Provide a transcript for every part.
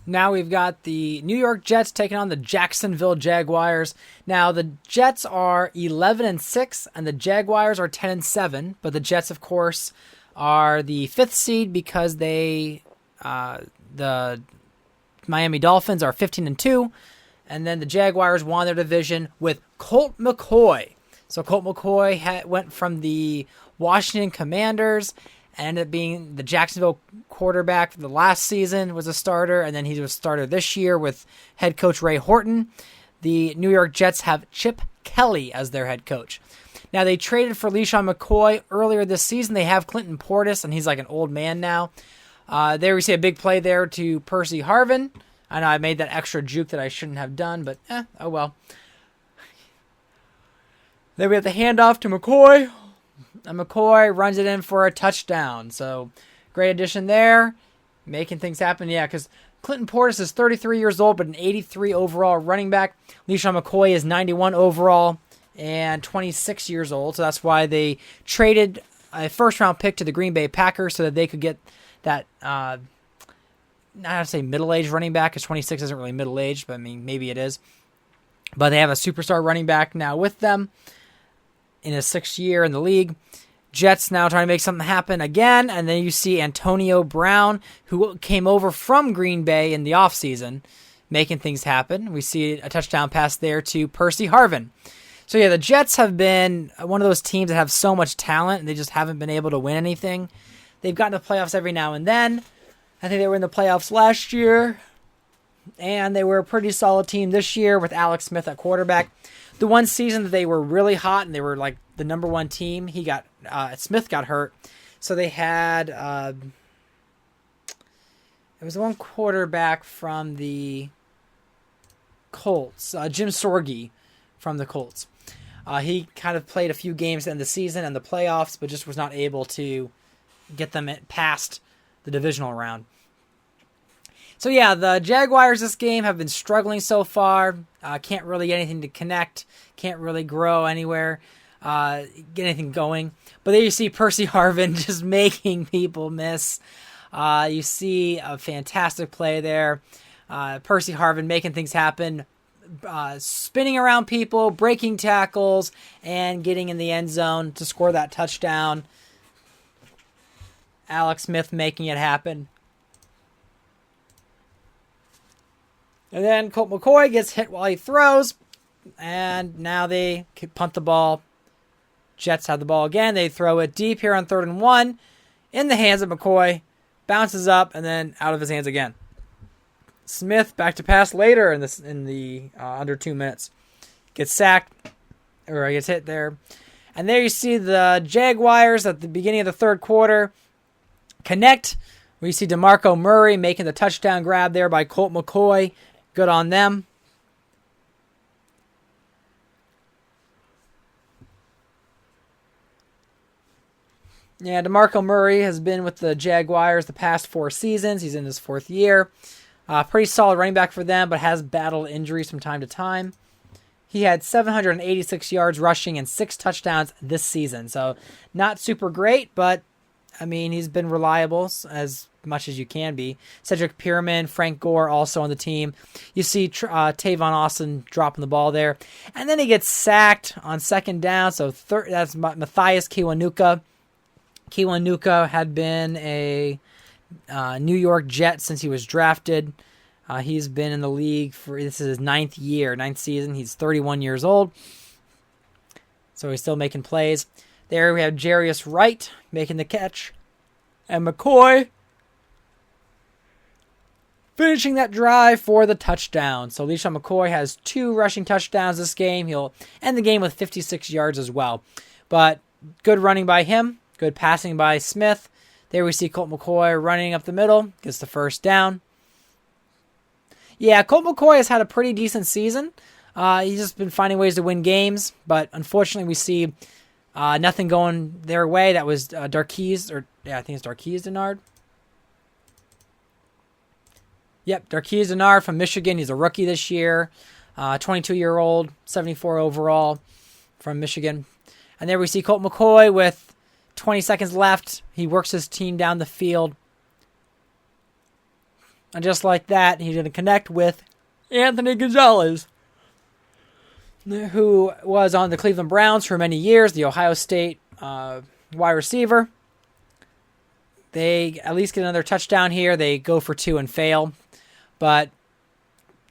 Now we've got the New York Jets taking on the Jacksonville Jaguars. Now the Jets are 11-6 and the Jaguars are 10-7, but the Jets, of course, are the 5th seed because the Miami Dolphins are 15-2, and then the Jaguars won their division with Colt McCoy. So Colt McCoy went from the Washington Commanders and ended up being the Jacksonville quarterback for the last season, was a starter, and then he was a starter this year with head coach Ray Horton. The New York Jets have Chip Kelly as their head coach. Now, they traded for LeSean McCoy earlier this season. They have Clinton Portis, and he's like an old man now. There we see a big play there to Percy Harvin. I know I made that extra juke that I shouldn't have done, but oh well. Then we have the handoff to McCoy. And McCoy runs it in for a touchdown. So, great addition there. Making things happen. Yeah, because Clinton Portis is 33 years old, but an 83 overall running back. LeSean McCoy is 91 overall and 26 years old. So, that's why they traded a first-round pick to the Green Bay Packers so that they could get that, not to say middle-aged running back, because 26 isn't really middle-aged, but I mean, maybe it is. But they have a superstar running back now with them in his 6th year in the league. Jets now trying to make something happen again, and then you see Antonio Brown, who came over from Green Bay in the offseason, making things happen. We see a touchdown pass there to Percy Harvin. So yeah, the Jets have been one of those teams that have so much talent, and they just haven't been able to win anything. They've gotten to the playoffs every now and then. I think they were in the playoffs last year, and they were a pretty solid team this year with Alex Smith at quarterback. The one season that they were really hot and they were like the number one team, Smith got hurt. So they had, it was one quarterback from the Colts, Jim Sorgi from the Colts. He kind of played a few games in the season and the playoffs, but just was not able to get them past the divisional round. So yeah, the Jaguars this game have been struggling so far. Can't really get anything to connect. Can't really grow anywhere. Get anything going. But there you see Percy Harvin just making people miss. You see a fantastic play there. Percy Harvin making things happen. Spinning around people, breaking tackles, and getting in the end zone to score that touchdown. Alex Smith making it happen. And then Colt McCoy gets hit while he throws. And now they punt the ball. Jets have the ball again. They throw it deep here on 3rd and 1. In the hands of McCoy. Bounces up and then out of his hands again. Smith back to pass later in the under 2 minutes. Gets sacked. Or gets hit there. And there you see the Jaguars at the beginning of the 3rd quarter connect. We see DeMarco Murray making the touchdown grab there by Colt McCoy. Good on them. Yeah, DeMarco Murray has been with the Jaguars the past 4 seasons. He's in his 4th year. Pretty solid running back for them, but has battled injuries from time to time. He had 786 yards rushing and 6 touchdowns this season. So not super great, but I mean, he's been reliable as much as you can be. Cedric Pierman, Frank Gore also on the team. You see Tavon Austin dropping the ball there. And then he gets sacked on 2nd down. So that's Matthias Kiwanuka. Kiwanuka had been a New York Jet since he was drafted. He's been in the league this is his 9th season. He's 31 years old. So he's still making plays. There we have Jarius Wright making the catch. And McCoy finishing that drive for the touchdown. So LeSean McCoy has 2 rushing touchdowns this game. He'll end the game with 56 yards as well. But good running by him. Good passing by Smith. There we see Colt McCoy running up the middle. Gets the 1st down. Yeah, Colt McCoy has had a pretty decent season. He's just been finding ways to win games. But unfortunately we see nothing going their way. That was Darqueze, I think it's Darqueze Dennard. Yep, Darqueze Dennard from Michigan. He's a rookie this year. 22-year-old, 74 overall from Michigan. And there we see Colt McCoy with 20 seconds left. He works his team down the field. And just like that, he's going to connect with Anthony Gonzalez, who was on the Cleveland Browns for many years, the Ohio State wide receiver. They at least get another touchdown here. They go for 2 and fail. But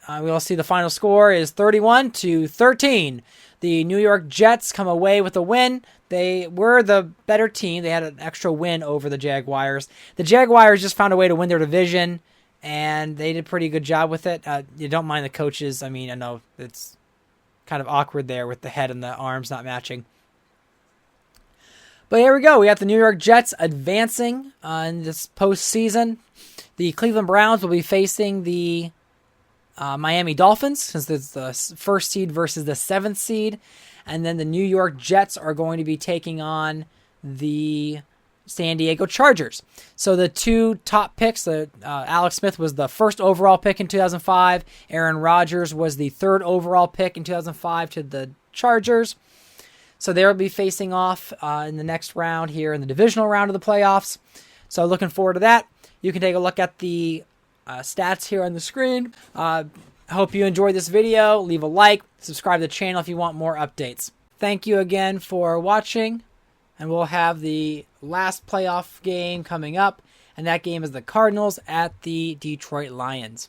we'll see the final score is 31-13. The New York Jets come away with a win. They were the better team. They had an extra win over the Jaguars. The Jaguars just found a way to win their division, and they did a pretty good job with it. You don't mind the coaches. I mean, I know it's kind of awkward there with the head and the arms not matching. But here we go. We got the New York Jets advancing in this postseason. The Cleveland Browns will be facing the Miami Dolphins, since it's the first seed versus the 7th seed. And then the New York Jets are going to be taking on the San Diego Chargers. So the 2 top picks, Alex Smith was the first overall pick in 2005. Aaron Rodgers was the 3rd overall pick in 2005 to the Chargers. So they'll be facing off in the next round here in the divisional round of the playoffs. So looking forward to that. You can take a look at the stats here on the screen. Hope you enjoyed this video. Leave a like, subscribe to the channel if you want more updates. Thank you again for watching, and we'll have the last playoff game coming up, and that game is the Cardinals at the Detroit Lions.